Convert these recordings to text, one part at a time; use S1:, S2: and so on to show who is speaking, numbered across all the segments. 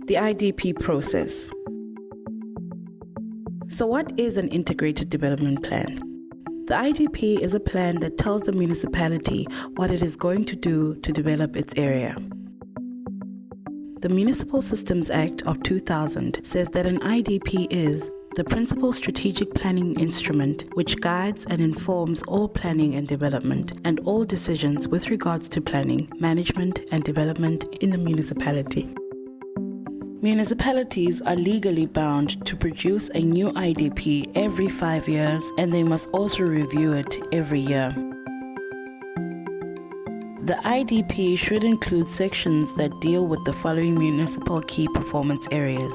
S1: The IDP process. So what is an integrated development plan? The IDP is a plan that tells the municipality what it is going to do to develop its area. The Municipal Systems Act of 2000 says that an IDP is the principal strategic planning instrument which guides and informs all planning and development and all decisions with regards to planning, management, and development in a municipality. Municipalities are legally bound to produce a new IDP every 5 years, and they must also review it every year. The IDP should include sections that deal with the following municipal key performance areas: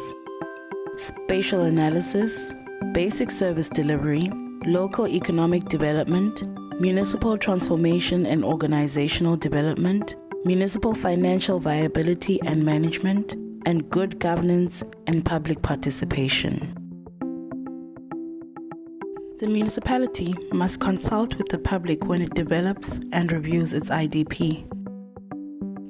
S1: spatial analysis, basic service delivery, local economic development, municipal transformation and organizational development, municipal financial viability and management, and good governance and public participation. The municipality must consult with the public when it develops and reviews its IDP.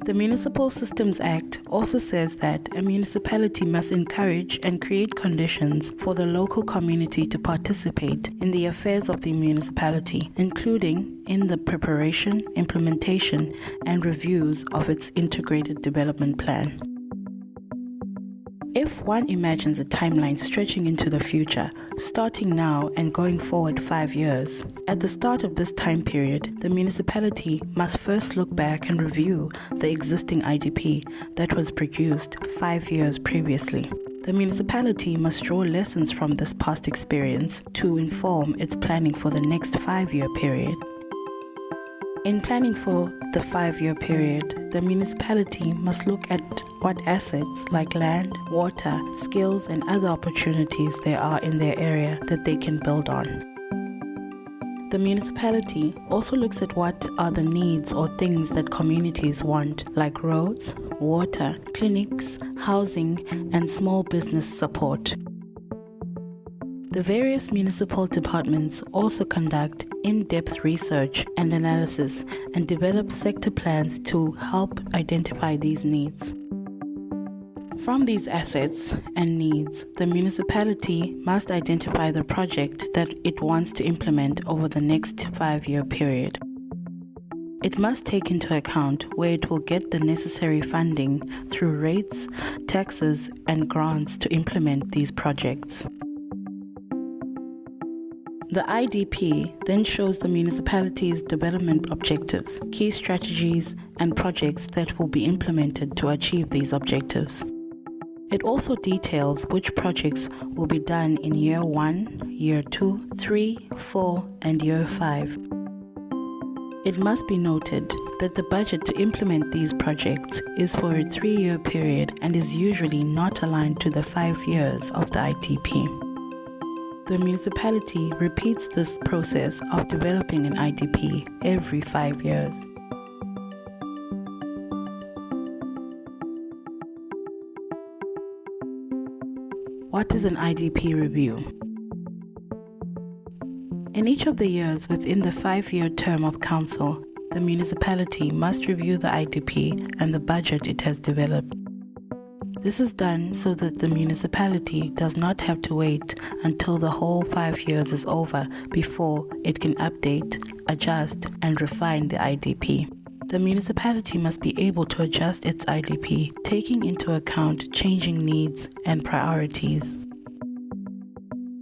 S1: The Municipal Systems Act also says that a municipality must encourage and create conditions for the local community to participate in the affairs of the municipality, including in the preparation, implementation, and reviews of its integrated development plan. If one imagines a timeline stretching into the future, starting now and going forward 5 years, at the start of this time period, the municipality must first look back and review the existing IDP that was produced 5 years previously. The municipality must draw lessons from this past experience to inform its planning for the next 5-year period. In planning for the 5-year period, the municipality must look at what assets like land, water, skills, and other opportunities there are in their area that they can build on. The municipality also looks at what are the needs or things that communities want, like roads, water, clinics, housing, and small business support. The various municipal departments also conduct in-depth research and analysis and develop sector plans to help identify these needs. From these assets and needs, the municipality must identify the project that it wants to implement over the next 5-year period. It must take into account where it will get the necessary funding through rates, taxes, and grants to implement these projects. The IDP then shows the municipality's development objectives, key strategies, and projects that will be implemented to achieve these objectives. It also details which projects will be done in Year 1, Year 2, 3, 4, and Year 5. It must be noted that the budget to implement these projects is for a 3-year period and is usually not aligned to the 5 years of the IDP. The municipality repeats this process of developing an IDP every 5 years. What is an IDP review? In each of the years within the 5-year term of council, the municipality must review the IDP and the budget it has developed. This is done so that the municipality does not have to wait until the whole 5 years is over before it can update, adjust, and refine the IDP. The municipality must be able to adjust its IDP, taking into account changing needs and priorities.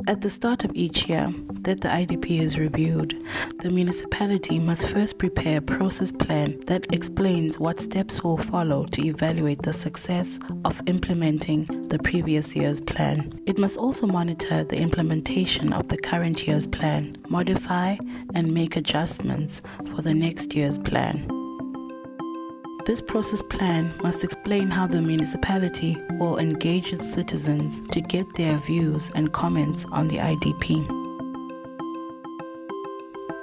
S1: At the start of each year that the IDP is reviewed, the municipality must first prepare a process plan that explains what steps will follow to evaluate the success of implementing the previous year's plan. It must also monitor the implementation of the current year's plan, modify and make adjustments for the next year's plan. This process plan must explain how the municipality will engage its citizens to get their views and comments on the IDP.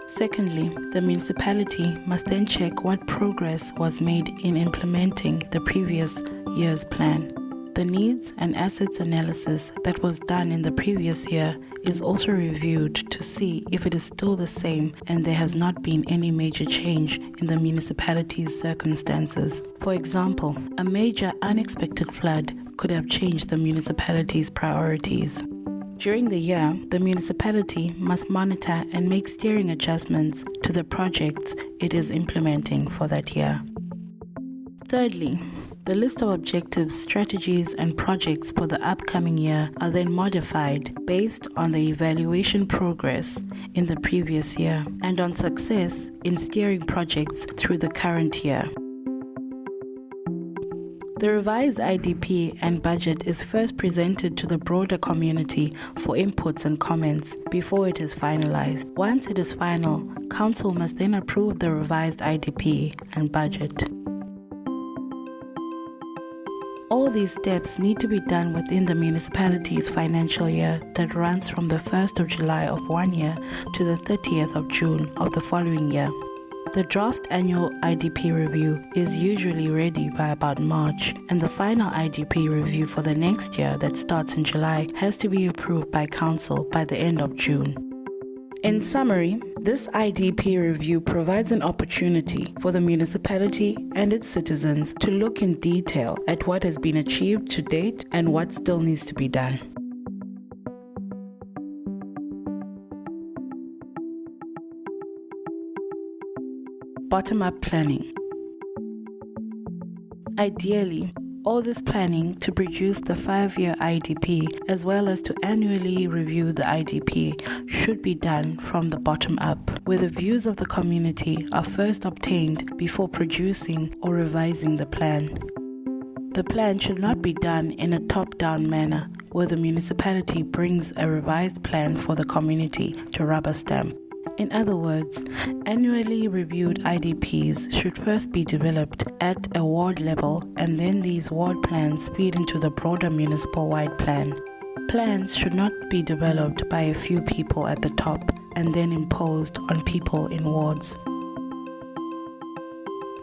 S1: Secondly, the municipality must then check what progress was made in implementing the previous year's plan. The needs and assets analysis that was done in the previous year is also reviewed to see if it is still the same and there has not been any major change in the municipality's circumstances. For example, a major unexpected flood could have changed the municipality's priorities. During the year, the municipality must monitor and make steering adjustments to the projects it is implementing for that year. Thirdly, the list of objectives, strategies, and projects for the upcoming year are then modified based on the evaluation progress in the previous year and on success in steering projects through the current year. The revised IDP and budget is first presented to the broader community for inputs and comments before it is finalized. Once it is final, Council must then approve the revised IDP and budget. All these steps need to be done within the municipality's financial year that runs from the 1st of July of one year to the 30th of June of the following year. The draft annual IDP review is usually ready by about March, and the final IDP review for the next year that starts in July has to be approved by Council by the end of June. In summary, this IDP review provides an opportunity for the municipality and its citizens to look in detail at what has been achieved to date and what still needs to be done. Bottom-up planning. Ideally, all this planning to produce the 5-year IDP as well as to annually review the IDP should be done from the bottom up, where the views of the community are first obtained before producing or revising the plan. The plan should not be done in a top-down manner, where the municipality brings a revised plan for the community to rubber stamp. In other words, annually reviewed IDPs should first be developed at a ward level, and then these ward plans feed into the broader municipal-wide plan. Plans should not be developed by a few people at the top and then imposed on people in wards.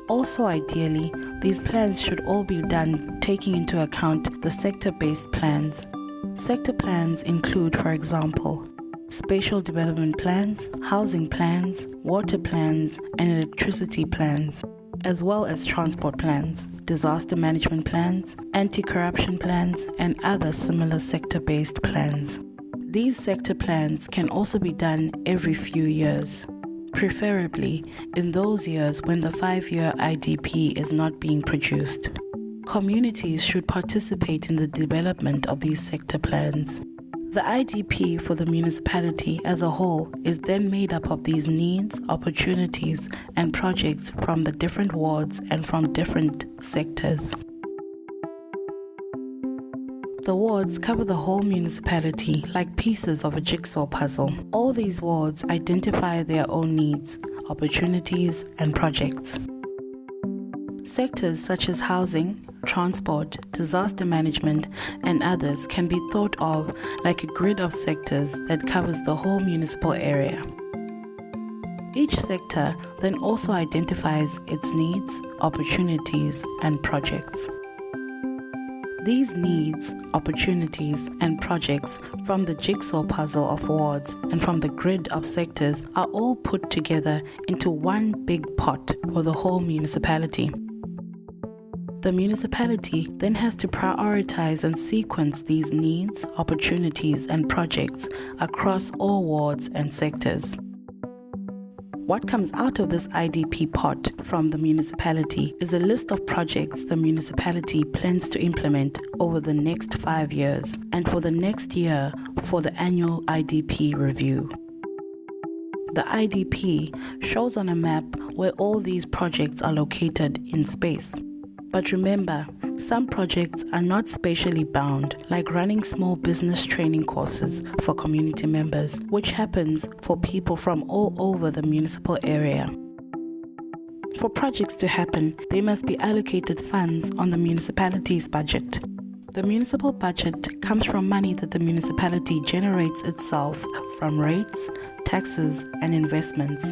S1: Also ideally, these plans should all be done taking into account the sector-based plans. Sector plans include, for example, spatial development plans, housing plans, water plans, and electricity plans, as well as transport plans, disaster management plans, anti-corruption plans, and other similar sector-based plans. These sector plans can also be done every few years, preferably in those years when the 5-year IDP is not being produced. Communities should participate in the development of these sector plans. The IDP for the municipality as a whole is then made up of these needs, opportunities, and projects from the different wards and from different sectors. The wards cover the whole municipality like pieces of a jigsaw puzzle. All these wards identify their own needs, opportunities, and projects. Sectors such as housing, transport, disaster management, and others can be thought of like a grid of sectors that covers the whole municipal area. Each sector then also identifies its needs, opportunities, and projects. These needs, opportunities, and projects from the jigsaw puzzle of wards and from the grid of sectors are all put together into one big pot for the whole municipality. The municipality then has to prioritize and sequence these needs, opportunities, and projects across all wards and sectors. What comes out of this IDP pot from the municipality is a list of projects the municipality plans to implement over the next 5 years and for the next year for the annual IDP review. The IDP shows on a map where all these projects are located in space. But remember, some projects are not spatially bound, like running small business training courses for community members, which happens for people from all over the municipal area. For projects to happen, they must be allocated funds on the municipality's budget. The municipal budget comes from money that the municipality generates itself from rates, taxes, and investments.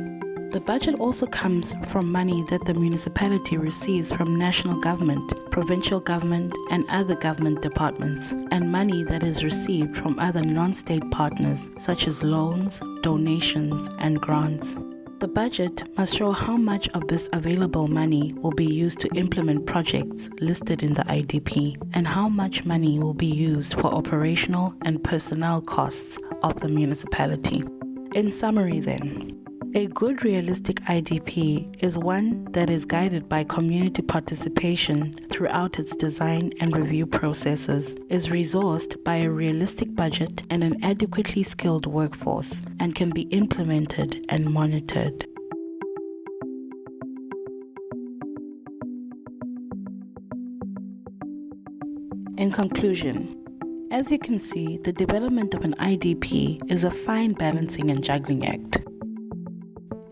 S1: The budget also comes from money that the municipality receives from national government, provincial government, and other government departments, and money that is received from other non-state partners such as loans, donations, and grants. The budget must show how much of this available money will be used to implement projects listed in the IDP and how much money will be used for operational and personnel costs of the municipality. In summary then, a good realistic IDP is one that is guided by community participation throughout its design and review processes, is resourced by a realistic budget and an adequately skilled workforce, and can be implemented and monitored. In conclusion, as you can see, the development of an IDP is a fine balancing and juggling act.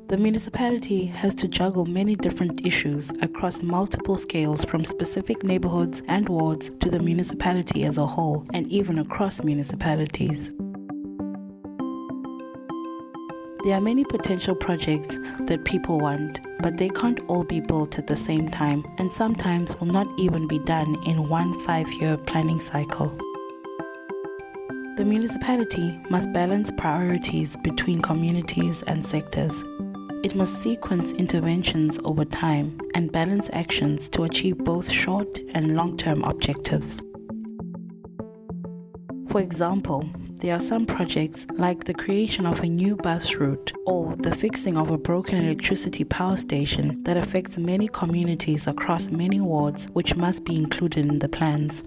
S1: The municipality has to juggle many different issues across multiple scales, from specific neighborhoods and wards to the municipality as a whole, and even across municipalities. There are many potential projects that people want, but they can't all be built at the same time, and sometimes will not even be done in one 5-year planning cycle. The municipality must balance priorities between communities and sectors. It must sequence interventions over time and balance actions to achieve both short and long-term objectives. For example, there are some projects like the creation of a new bus route or the fixing of a broken electricity power station that affects many communities across many wards, which must be included in the plans.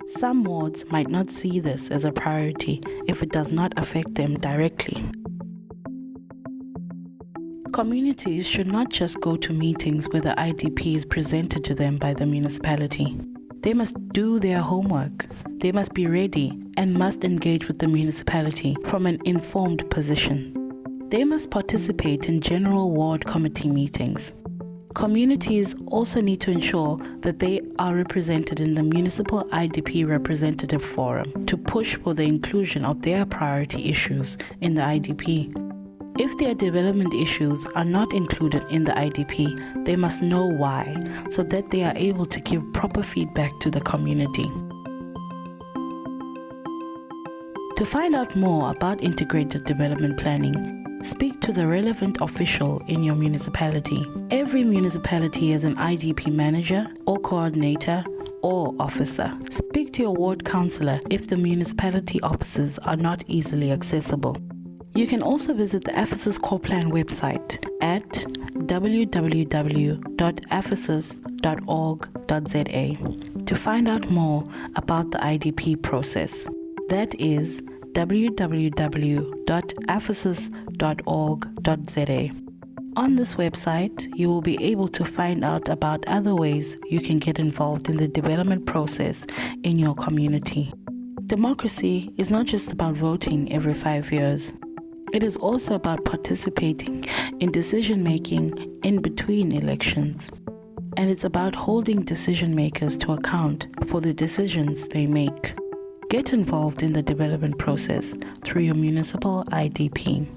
S1: Some wards might not see this as a priority if it does not affect them directly. Communities should not just go to meetings where the IDP is presented to them by the municipality. They must do their homework. They must be ready and must engage with the municipality from an informed position. They must participate in general ward committee meetings. Communities also need to ensure that they are represented in the Municipal IDP Representative Forum to push for the inclusion of their priority issues in the IDP. If their development issues are not included in the IDP, they must know why, so that they are able to give proper feedback to the community. To find out more about integrated development planning, speak to the relevant official in your municipality. Every municipality has an IDP manager or coordinator or officer. Speak to your ward councillor if the municipality offices are not easily accessible. You can also visit the Afesis-corplan website at www.afesis.org.za to find out more about the IDP process. That is www.afesis.org.za. On this website, you will be able to find out about other ways you can get involved in the development process in your community. Democracy is not just about voting every 5 years. It is also about participating in decision-making in between elections. And it's about holding decision makers to account for the decisions they make. Get involved in the development process through your municipal IDP.